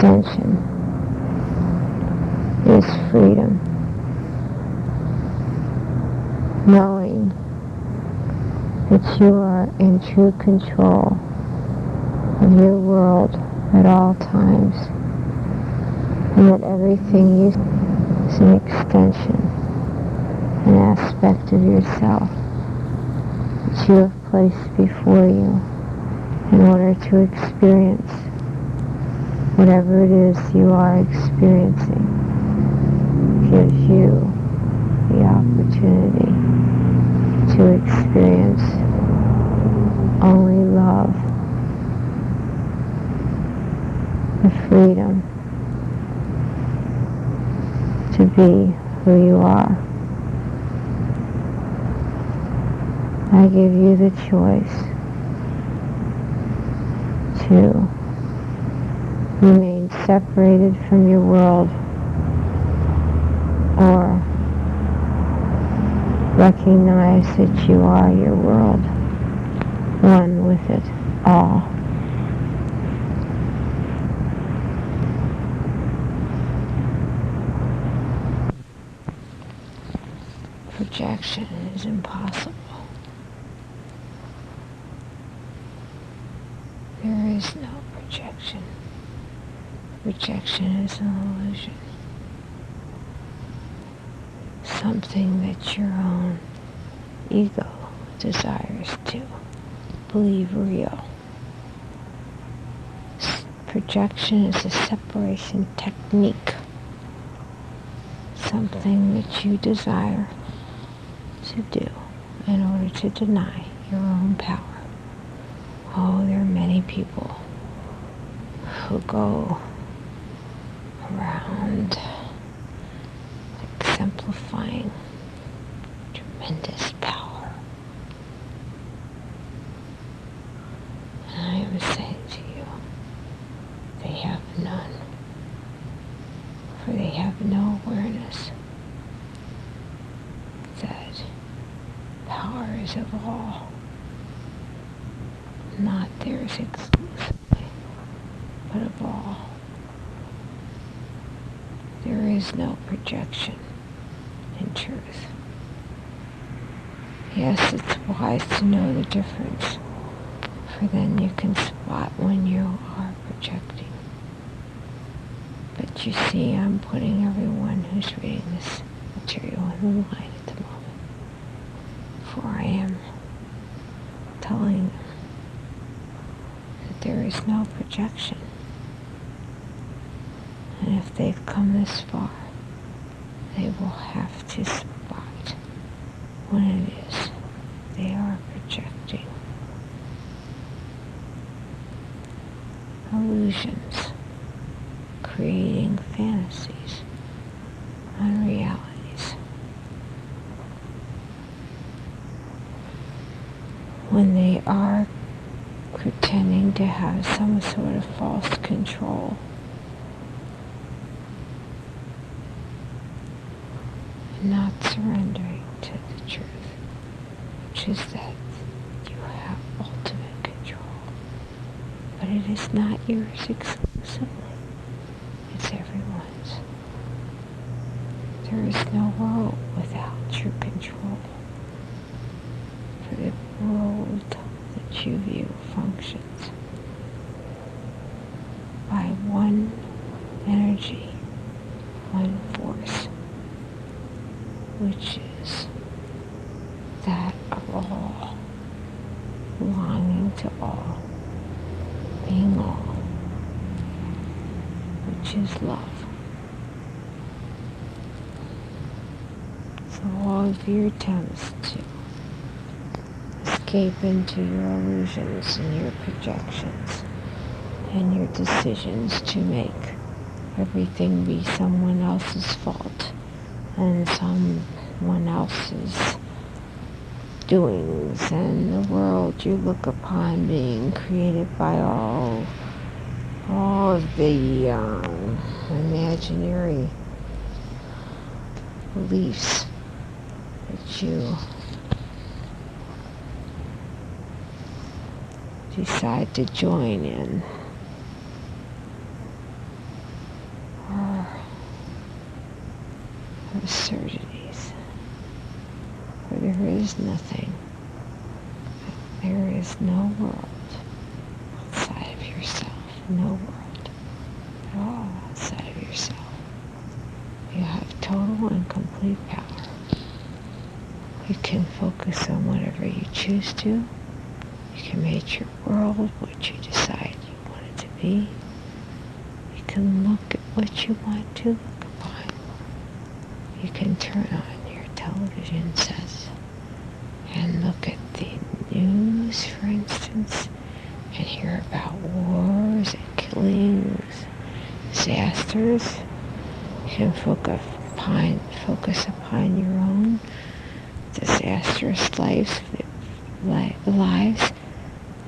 extension is freedom. Knowing that you are in true control of your world at all times, and that everything you see is an extension, an aspect of yourself that you have placed before you in order to experience whatever it is you are experiencing. Gives you the opportunity to experience only love, the freedom to be who you are. I give you the choice to remain separated from your world or recognize that you are your world, one with it all. Projection is impossible. There is no projection. Projection is an illusion. Something that your own ego desires to believe real. Projection is a separation technique. Something that you desire to do in order to deny your own power. Oh, there are many people who go around exemplifying tremendous power. And I am saying to you, they have none, for they have no awareness that power is of all, not theirs exclusively, but of all. There is no projection in truth. Yes, it's wise to know the difference, for then you can spot when you are projecting. But you see, I'm putting everyone who's reading this material in the line at the moment, for I am telling them that there is no projection. And if they've come this far, they will have to spot when it is they are projecting. Illusions, creating fantasies, unrealities. When they are pretending to have some sort of false control, not surrendering to the truth, which is that you have ultimate control. But it is not yours exclusively. It's everyone's. There is no world without true control. For the world that you view functions by one energy, one force, which is that of all, belonging to all, being all, which is love. So all of your attempts to escape into your illusions and your projections and your decisions to make everything be someone else's fault and someone else's doings, and the world you look upon being created by all of the imaginary beliefs that you decide to join in. absurdities. For there is nothing. There is no world outside of yourself. No world at all outside of yourself. You have total and complete power. You can focus on whatever you choose to. You can make your world what you decide you want it to be. You can look at what you want to look upon. You can turn on your television sets and look at the news, for instance, and hear about wars and killings, disasters. You can focus upon your own disastrous lives,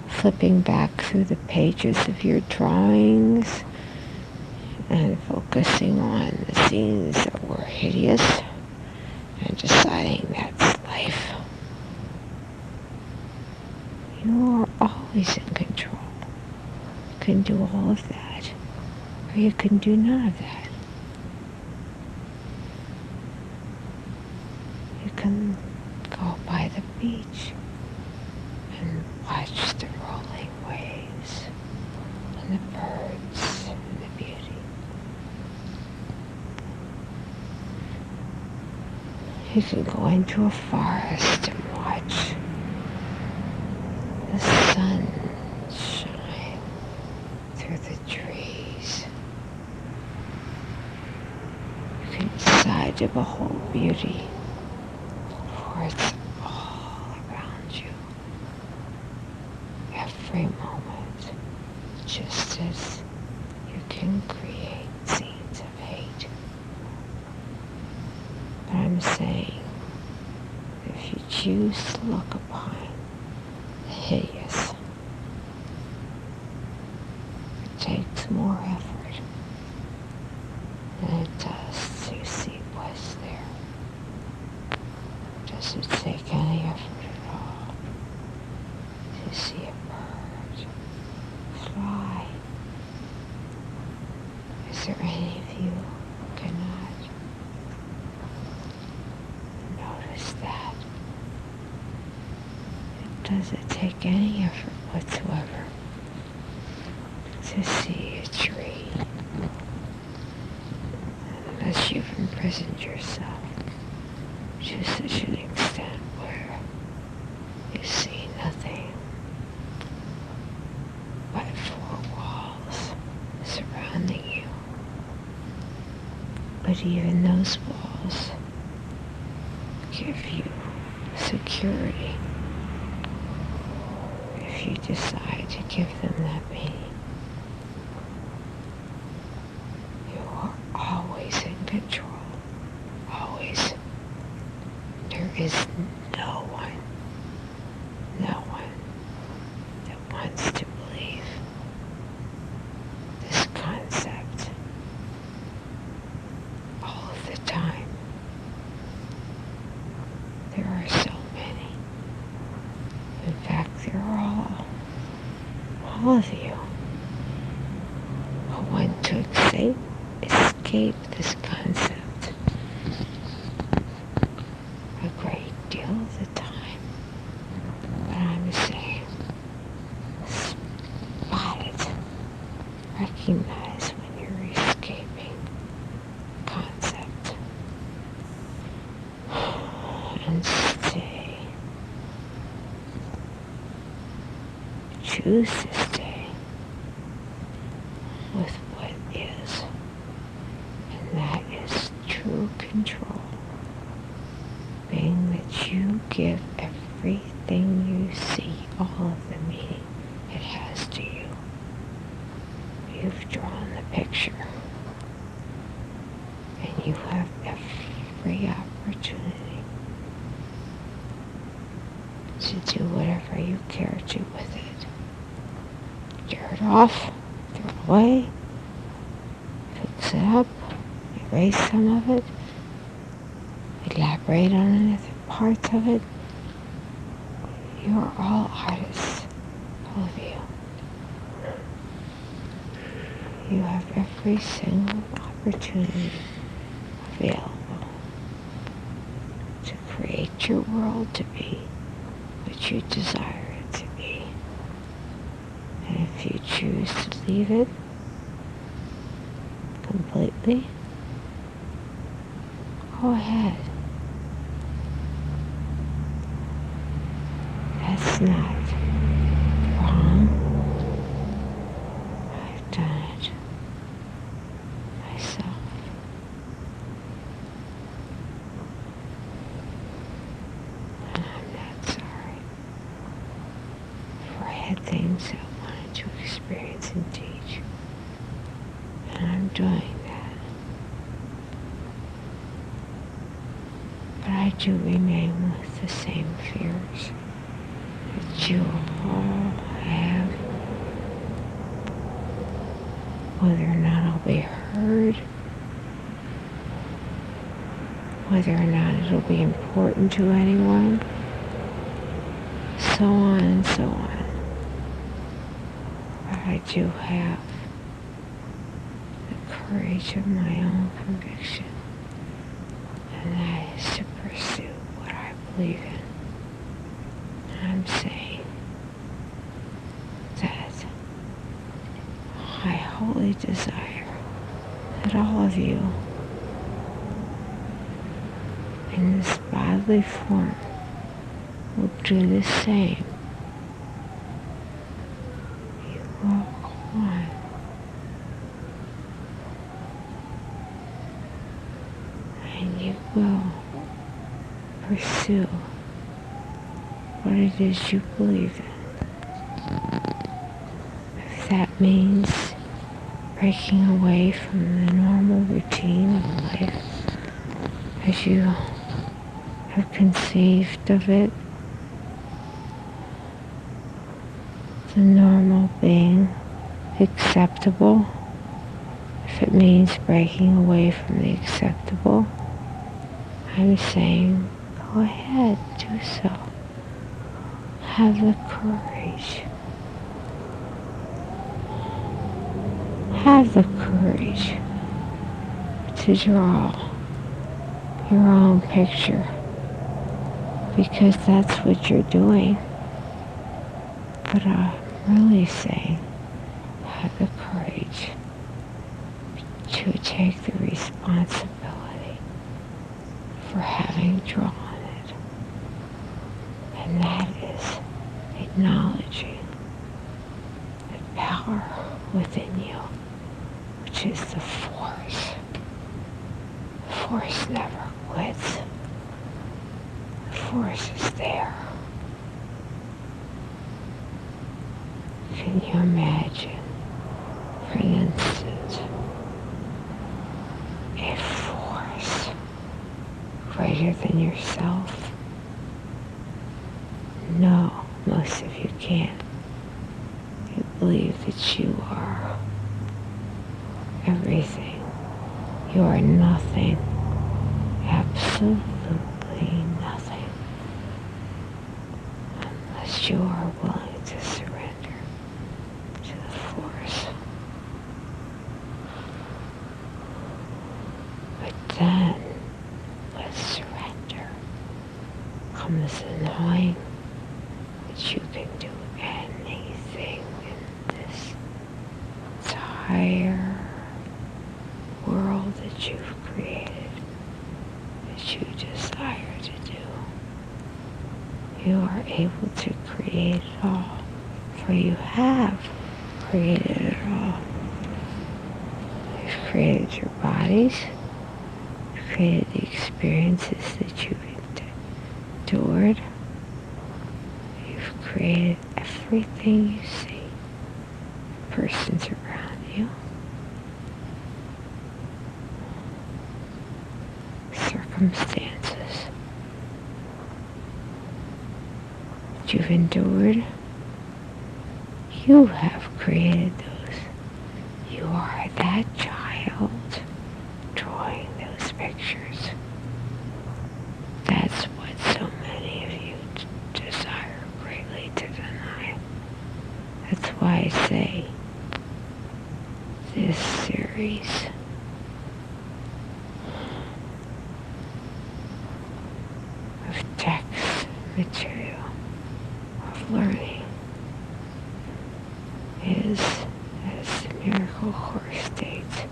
flipping back through the pages of your drawings and focusing on the scenes that were hideous and deciding that's life. You are always in control. You can do all of that, or you can do none of that. You can go by the beach and watch the rolling waves and the birds and the beauty. You can go into a forest and watch the sun shine through the trees. You can decide to behold beauty, for it's all around you, every moment, just as you can create scenes of hate. But I'm saying, if you choose to look upon the hideous, it takes more effort than it does to see what's there. Does it take any effort at all to see a bird fly? Is there any of you who cannot notice that? Does it take any effort whatsoever to see a tree unless you've imprisoned yourself to such an extent where you see nothing but four walls surrounding you? But even those walls give you security if you decide to give them that meaning. You are always in control. Always. There is no one that wants to believe this concept all of the time. There are so many. In fact, there are all of you who want to escape this concept a great deal of the time. But I'm saying, spot it. Recognize when you're escaping the concept. And stay. Choose to stay with what is. And that is true control. Being that you give everything you see all of the meaning it has to you. You've drawn the picture. And you have every opportunity to do whatever you care to with it. Tear it off, throw it away, fix it up, erase some of it, elaborate on other parts of it. You are all artists, all of you. You have every single opportunity available want your world to be, what you desire it to be. And if you choose to leave it completely, go ahead. That's not wrong. I've done it myself. And I'm not sorry. For I had things I wanted to experience and teach. And I'm doing that. But I do remain with the same fears that you all have. Whether or not I'll be heard, whether or not it'll be important to anyone, so on and so on. But I do have the courage of my own conviction, and that is to pursue what I believe in. And I'm saying that I wholly desire that all of you in this bodily form will do the same. You will go on. And you will pursue what it is you believe in. If that means breaking away from the normal routine of life as you have conceived of it, the normal being acceptable, if it means breaking away from the acceptable, I'm saying go ahead, do so. Have the courage. Have the courage to draw your own picture, because that's what you're doing. But I'm really saying, have the courage to take the responsibility for having drawn it. And that is acknowledging the power within you, which is the force. The force never quits. The force is there. Can you imagine, for instance, a force greater than yourself? No, most of you can't. You believe that you are everything. You are nothing. Absolutely nothing. Unless you are willing to surrender to the force. But then, with surrender, comes the knowing that you can do anything in this entire world that you've created, that you desire to do. You are able to create it all, for you have created it all. You've created your bodies, you've created the experiences that you've endured, you've created everything you see, persons around you, circumstances that you've endured. You have created those. You are that child drawing those pictures. That's what so many of you desire greatly to deny. That's why I say this series of is, as the miracle course states,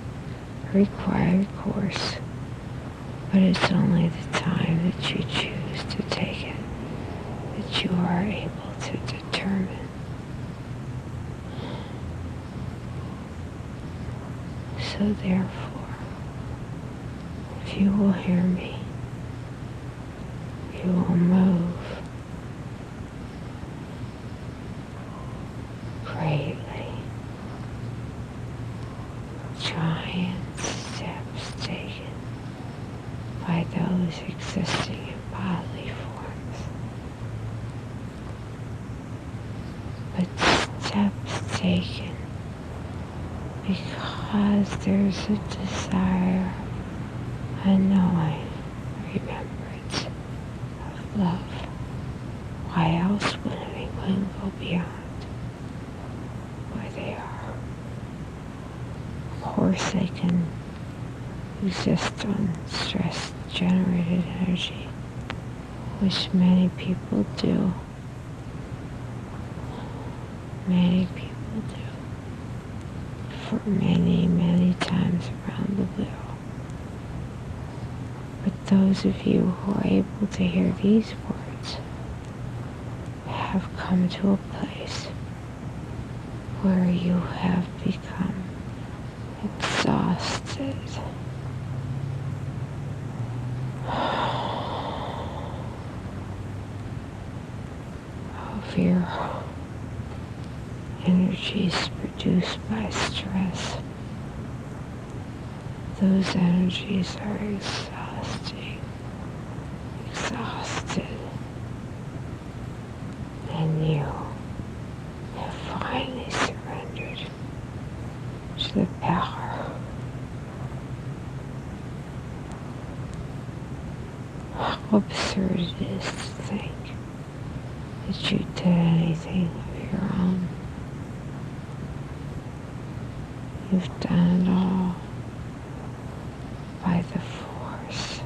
a required course, but it's only the time that you choose to take it that you are able to determine. So therefore, if you will hear me, you will move greatly. Giant steps taken by those existing in bodily forms. But steps taken because there's a desire, a knowing, remembrance of love. Why else would anyone go beyond where they are? Of course they can exist on stress-generated energy, which many people do. Many people do. For many, many times around the world. But those of you who are able to hear these words have come to a place where you have become exhausted of your energies produced by stress. Those energies are exhausted, and you have finally surrendered to the power. How absurd it is to think that you did anything of your own. You've done it all by the force,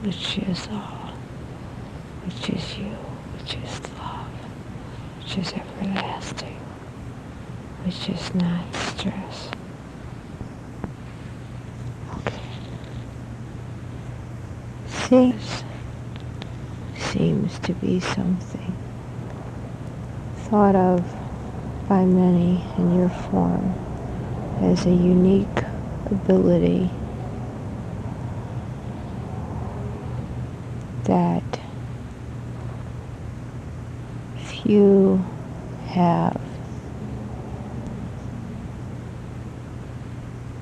which is all, which is you, which is love, which is everlasting, which is not stress. Okay. Seems to be something thought of by many in your form as a unique ability that few have.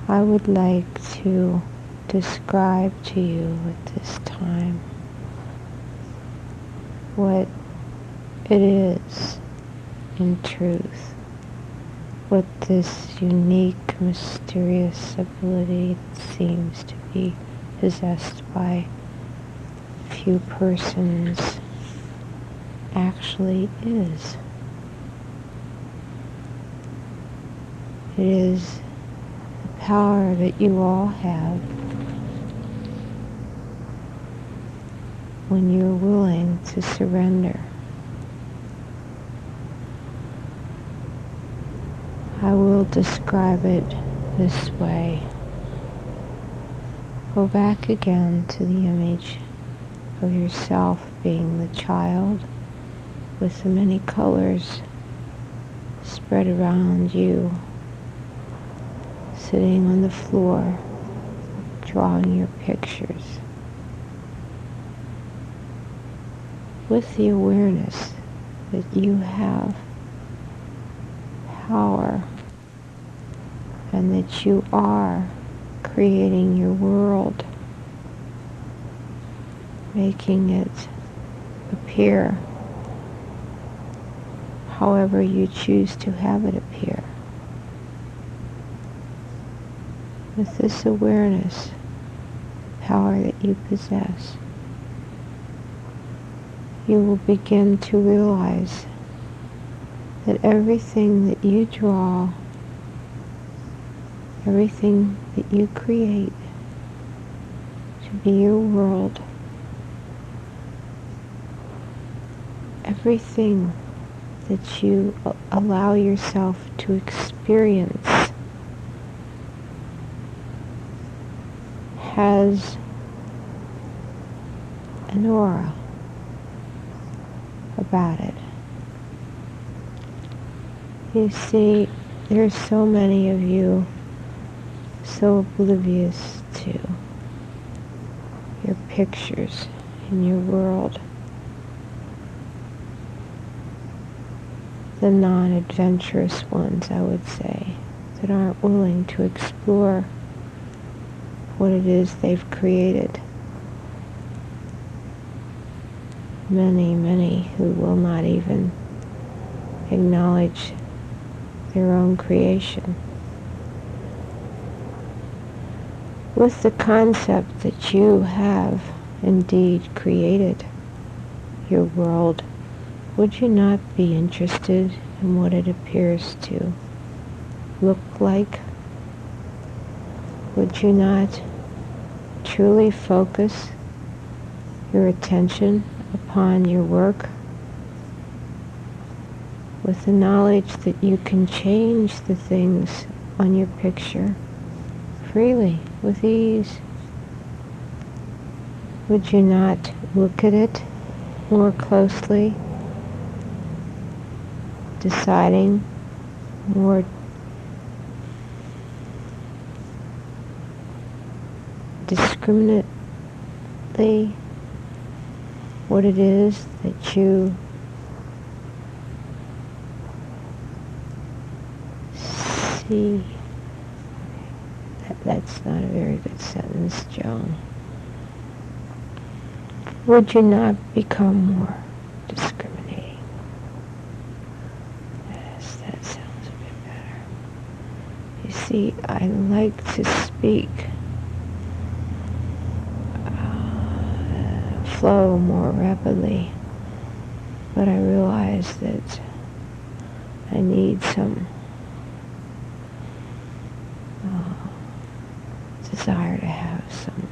I would like to describe to you at this time what it is in truth, what this unique, mysterious ability that seems to be possessed by few persons actually is. It is the power that you all have when you're willing to surrender. I will describe it this way. Go back again to the image of yourself being the child with the many colors spread around you, sitting on the floor, drawing your pictures, with the awareness that you have power and that you are creating your world, making it appear however you choose to have it appear. With this awareness, power that you possess, you will begin to realize that everything that you draw, everything that you create to be your world, everything that you allow yourself to experience has an aura about it. You see, there's so many of you so oblivious to your pictures in your world. The non-adventurous ones, I would say, that aren't willing to explore what it is they've created. Many, many who will not even acknowledge their own creation. With the concept that you have indeed created your world, would you not be interested in what it appears to look like? Would you not truly focus your attention upon your work with the knowledge that you can change the things on your picture freely, with ease? Would you not look at it more closely, deciding more discriminately what it is that you see? That's not a very good sentence, Joan. Would you not become more discriminating? Yes, that sounds a bit better. You see, I like to speak, flow more rapidly, but I realize that I need some desire to have some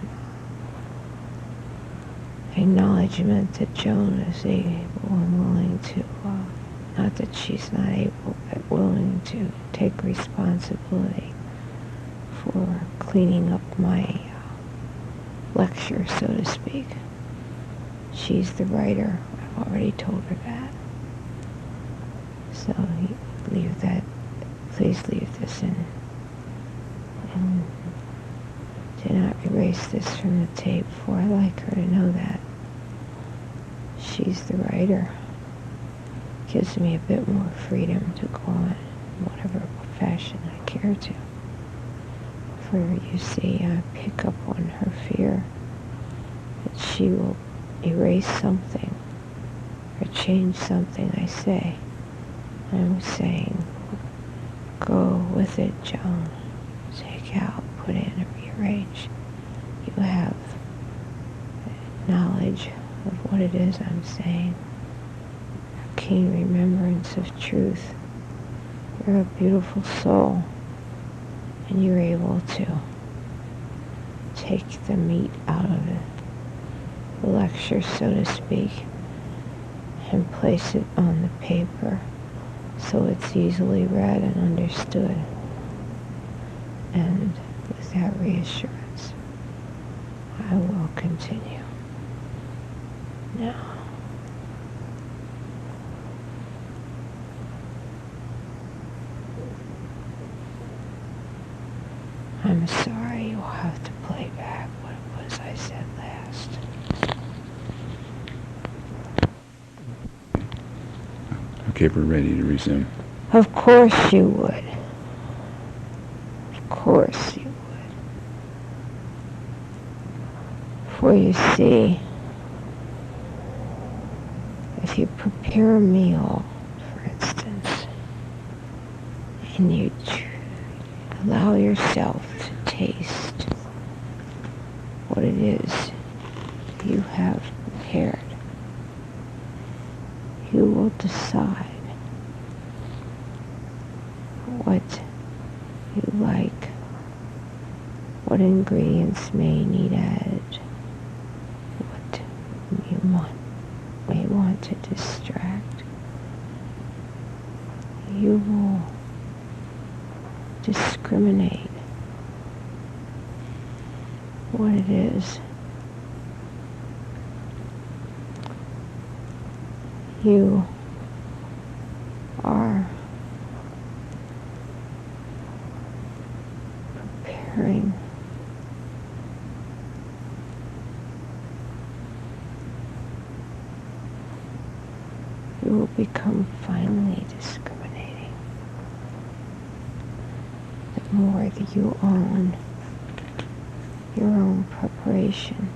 acknowledgement that Joan is able and willing to, not that she's not able, but willing to take responsibility for cleaning up my lecture, so to speak. She's the writer. I've already told her that. So leave that, please leave this in. And do not erase this from the tape, for I like her to know that. She's the writer. Gives me a bit more freedom to go on in whatever fashion I care to. For you see, I pick up on her fear that she will erase something or change something I say. I'm saying, go with it, Joan. Take out, put in, and rearrange. You have knowledge of what it is I'm saying. A keen remembrance of truth. You're a beautiful soul, and you're able to take the meat out of it, the lecture, so to speak, and place it on the paper so it's easily read and understood. And with that reassurance, I will continue. Now, I'm sorry, you'll have to play back what it was I said last. Okay, we're ready to resume. Of course you would. Of course you would. For you see, if you prepare a meal, for instance, and you allow yourself to taste what it is you have prepared, you will decide what you like, what ingredients may need added, what you may want to distract, you will discriminate what it is you are preparing you will become finely discriminating. The more that you own your own preparation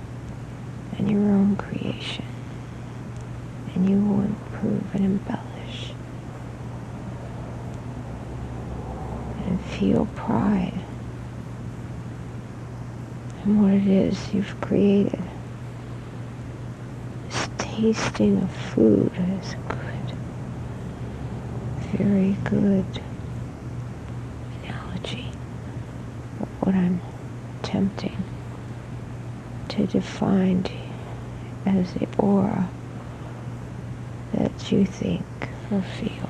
and your own creation, and you will improve and embellish and feel pride in what it is you've created. This tasting of food is good, very good analogy of what I'm attempting to define as the aura that you think or feel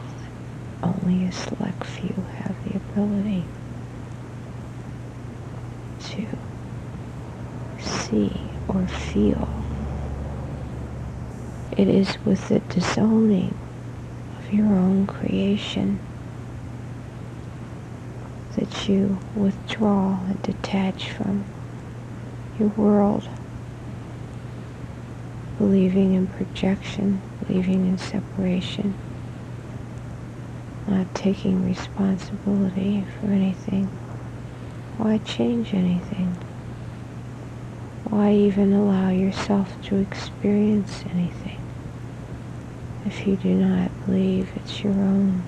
that only a select few have the ability to see or feel. It is with the disowning of your own creation that you withdraw and detach from your world, believing in projection, believing in separation, not taking responsibility for anything. Why change anything? Why even allow yourself to experience anything if you do not believe it's your own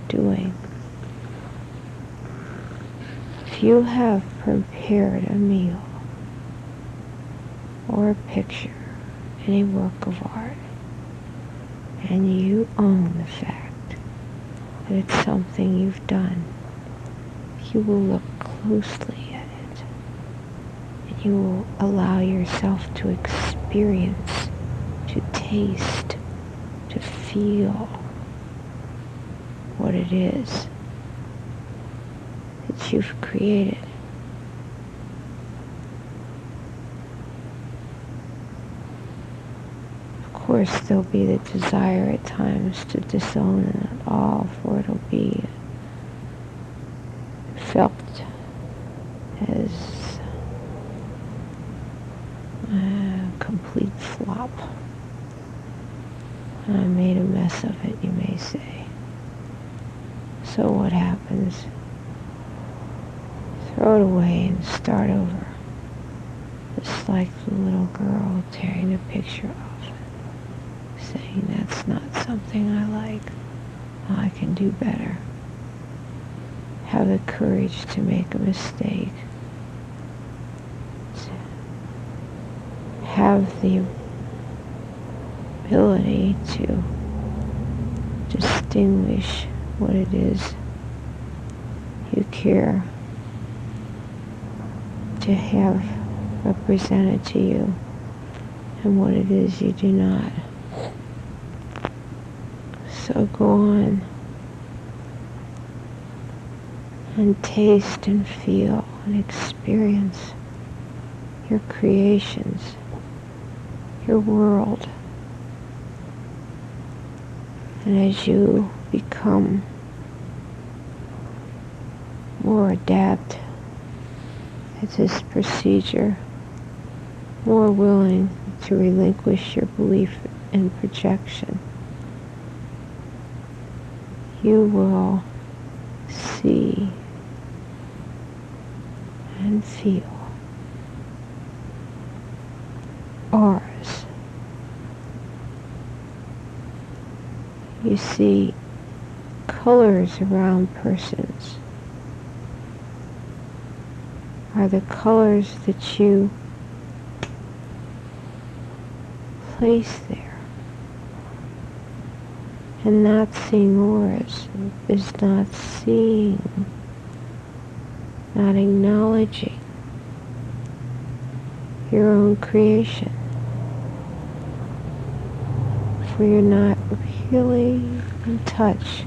doing? If you have prepared a meal or a picture, any work of art, and you own the fact that it's something you've done, you will look closely at it, and you will allow yourself to experience, to taste, to feel what it is that you've created. Of course, there'll be the desire at times to disown it all, for it'll be felt as a complete flop. I made a mess of it, you may say. So what happens? Throw it away and start over. Just like the little girl tearing the picture off, saying that's not something I like. I can do better. Have the courage to make a mistake. To have the ability to distinguish what it is you care to have represented to you and what it is you do not. So go on and taste and feel and experience your creations, your world. And as you become more adept at this procedure, more willing to relinquish your belief in projection, you will see and feel auras. You see colors around persons are the colors that you place there. And not seeing auras is not seeing, not acknowledging your own creation. For you're not really in touch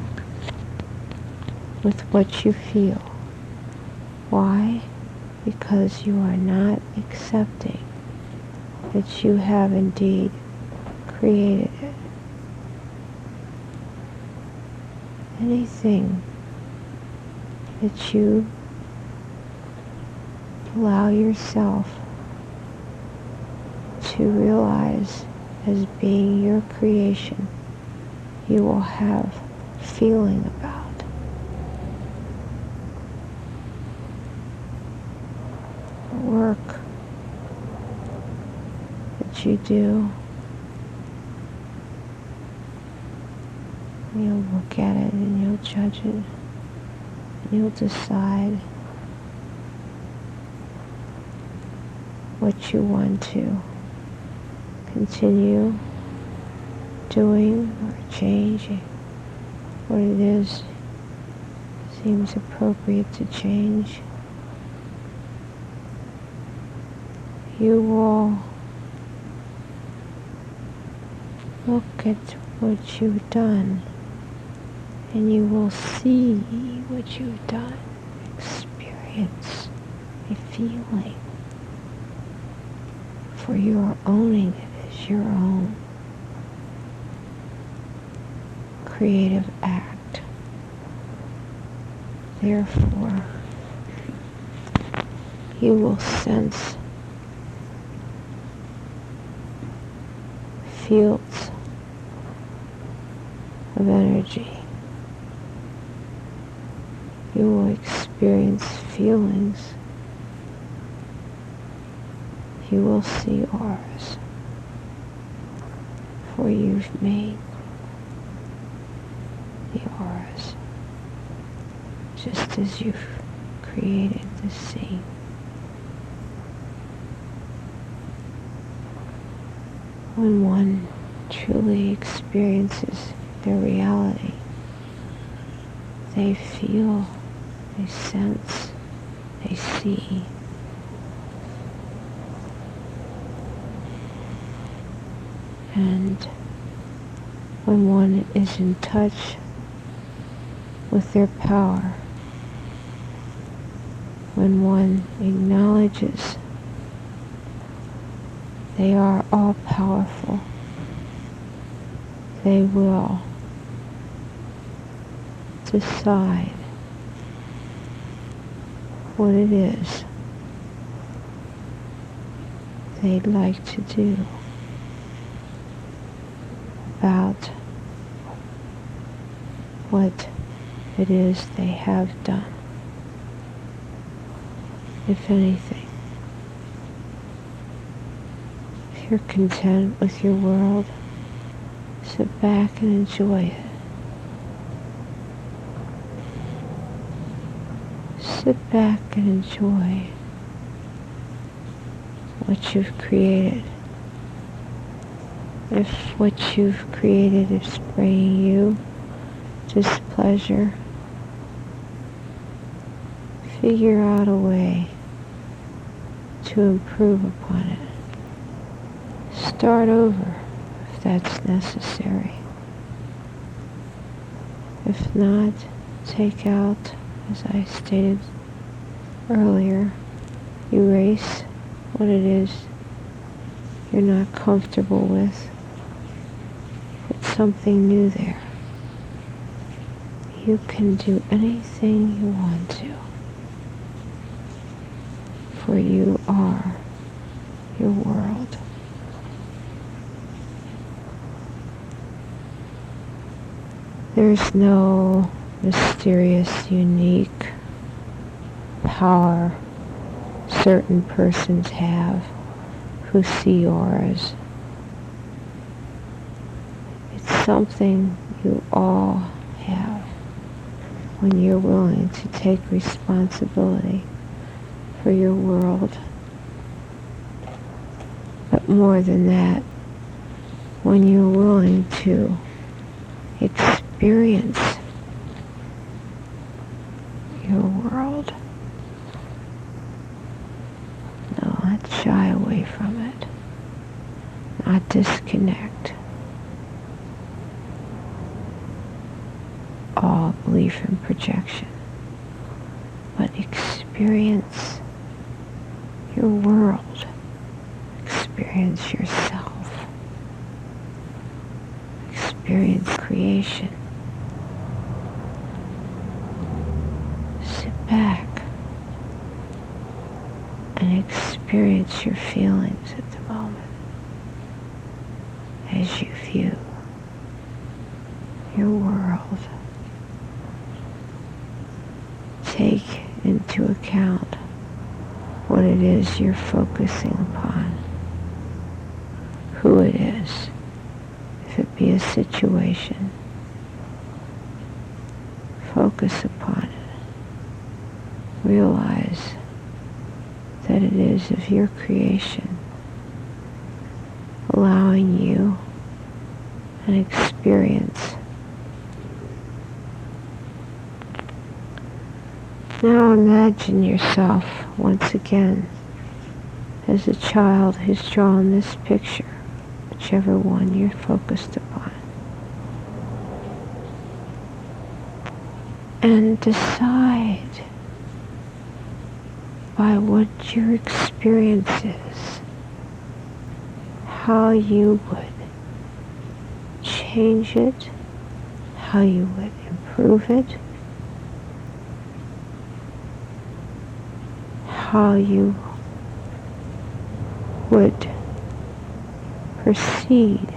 with what you feel. Why? Because you are not accepting that you have indeed created it. Anything that you allow yourself to realize as being your creation, you will have feeling about. The work that you do, you'll look at it and you'll judge it, and you'll decide what you want to continue doing or changing. What it is seems appropriate to change. You will look at what you've done, and you will see what you've done, experience a feeling, for you are owning it as your own creative act. Therefore, you will sense fields of energy. You will experience feelings. You will see auras, for you've made the auras just as you've created the sea. When one truly experiences their reality, they feel, they sense, they see. And when one is in touch with their power, when one acknowledges they are all powerful, they will decide what it is they'd like to do about what it is they have done. If anything, if you're content with your world, sit back and enjoy it. Sit back and enjoy what you've created. If what you've created is bringing you displeasure, figure out a way to improve upon it. Start over if that's necessary. If not, take out, as I stated earlier, erase what it is you're not comfortable with. Put something new there. You can do anything you want to, for you are your world. There's no mysterious, unique power certain persons have who see auras. It's something you all have when you're willing to take responsibility for your world. But more than that, when you're willing to experience your world, not shy away from it, not disconnect. All believe belief in projection, but experience your world, experience yourself, experience creation. Sit back and experience your feelings at the moment as you view your world. Take into account what it is you're focusing upon, who it is, if it be a situation. Focus upon it. Realize that it is of your creation, allowing you an experience. Now imagine yourself once again as a child who's drawn this picture, whichever one you're focused upon. And decide by what your experience is, how you would change it, how you would improve it, how you would proceed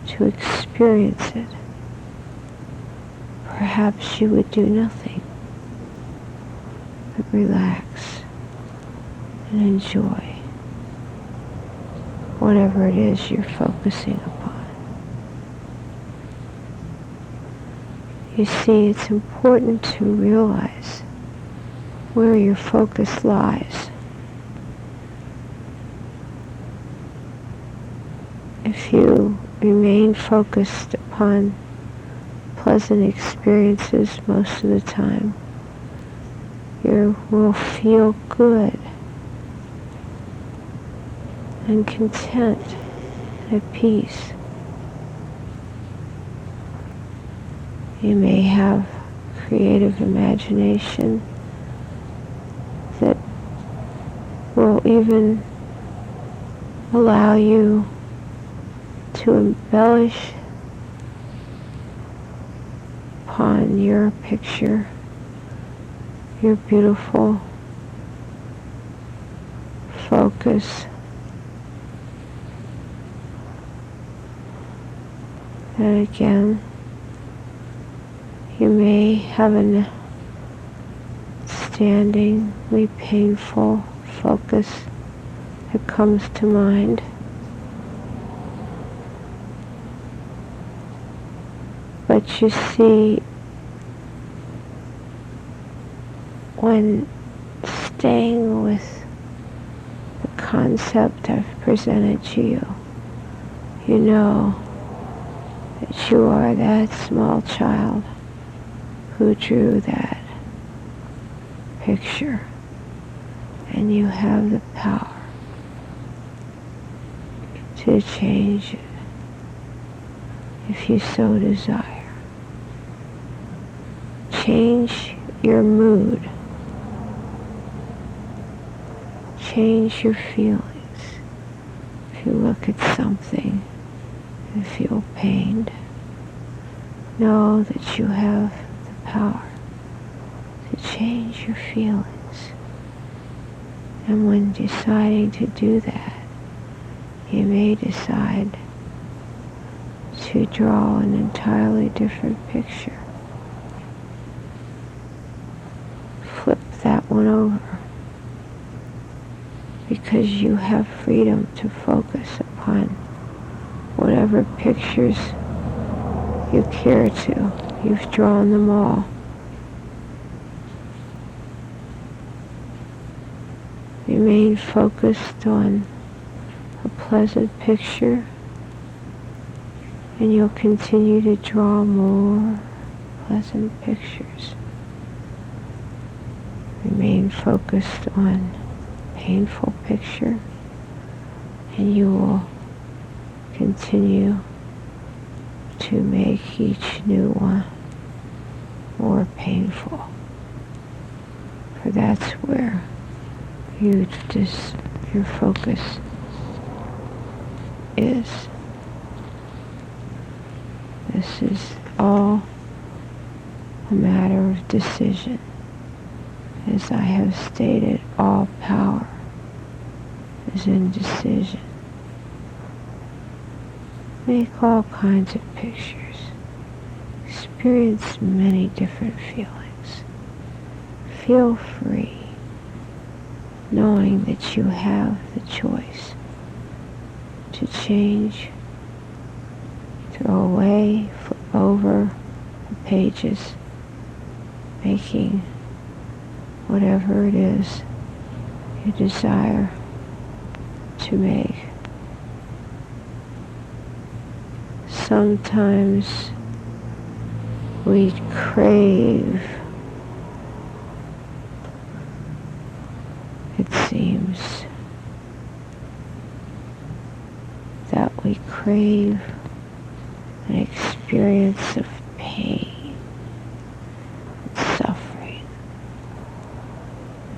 to experience it. Perhaps you would do nothing but relax and enjoy whatever it is you're focusing upon. You see, it's important to realize where your focus lies. If you remain focused upon pleasant experiences most of the time, you will feel good and content and at peace. You may have creative imagination that will even allow you to embellish upon your picture, your beautiful focus. And again, you may have an outstandingly painful focus that comes to mind. But you see, when staying with the concept I've presented to you, you know that you are that small child who drew that picture, and you have the power to change it if you so desire. Change your mood. Change your feelings. If you look at something and feel pained, know that you have the power to change your feelings. And when deciding to do that, you may decide to draw an entirely different picture. Flip that one over, because you have freedom to focus upon whatever pictures you care to. You've drawn them all. Remain focused on a pleasant picture, and you'll continue to draw more pleasant pictures. Remain focused on painful picture, and you will continue to make each new one more painful. For that's where your focus is. This is all a matter of decision. As I have stated, all power is in decision. Make all kinds of pictures. Experience many different feelings. Feel free, knowing that you have the choice to change, throw away, flip over the pages, making whatever it is you desire to make. Sometimes we crave, it seems, that we crave an experience of pain and suffering.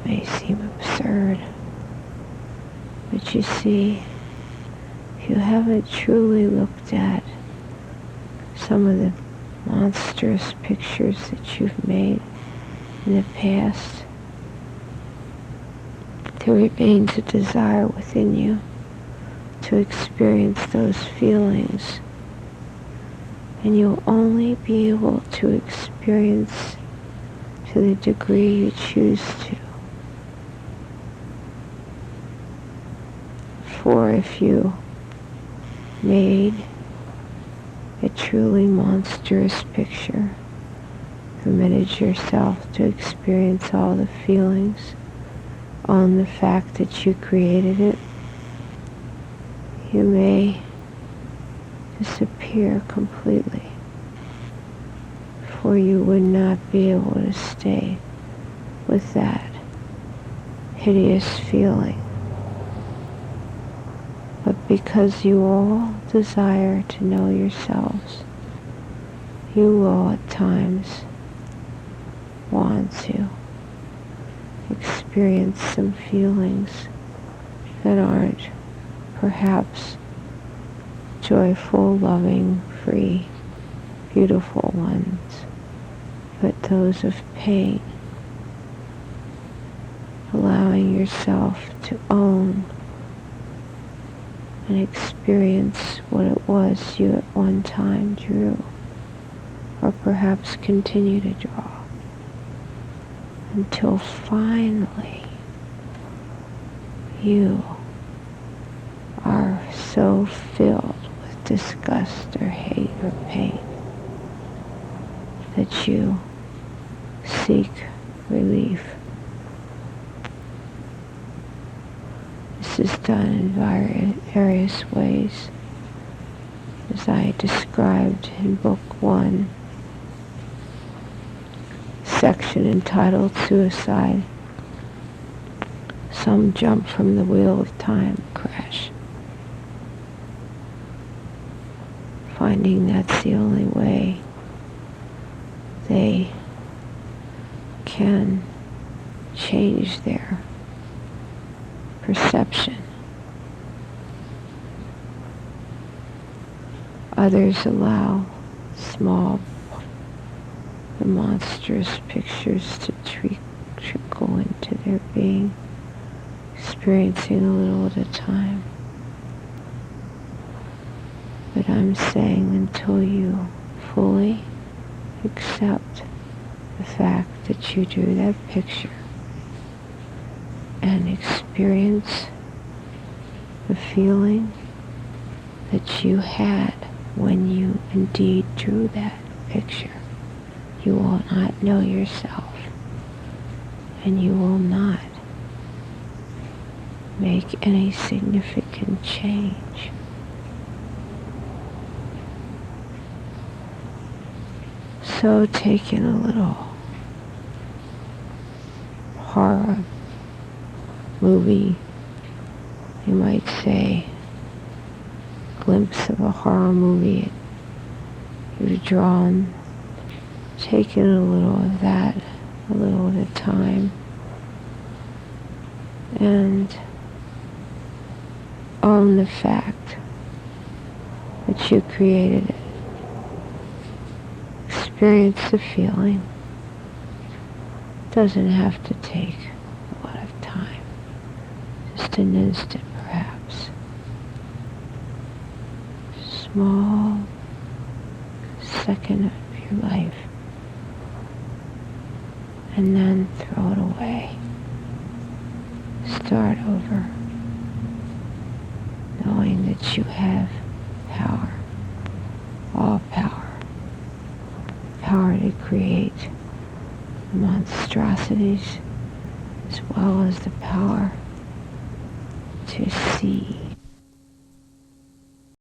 It may seem absurd, but you see, if you haven't truly looked at some of the monstrous pictures that you've made in the past, there remains a desire within you to experience those feelings, and you'll only be able to experience to the degree you choose to. For if you made a truly monstrous picture, permitted yourself to experience all the feelings on the fact that you created it, you may disappear completely, for you would not be able to stay with that hideous feeling. But because you all desire to know yourselves, you will at times want to experience some feelings that aren't perhaps joyful, loving, free, beautiful ones, but those of pain. Allowing yourself to own and experience what it was you at one time drew, or perhaps continue to draw, until finally you are so filled with disgust or hate or pain that you seek relief. This is done in various ways, as I described in Book 1, section entitled Suicide. Some jump from the wheel of time, crash, finding that's the only way they can change their perception. Others allow small and monstrous pictures to trickle into their being, experiencing a little at a time. But I'm saying until you fully accept the fact that you drew that picture and experience the feeling that you had when you indeed drew that picture, you will not know yourself, and you will not make any significant change. So taking a little horror movie, you might say, glimpse of a horror movie you've drawn Take in a little of that, a little at a time, and own the fact that you created it. Experience the feeling. Doesn't have to take a lot of time. Just an instant, perhaps. Small second of your life. And then throw it away. Start over. Knowing that you have power. All power. Power to create monstrosities, as well as the power to see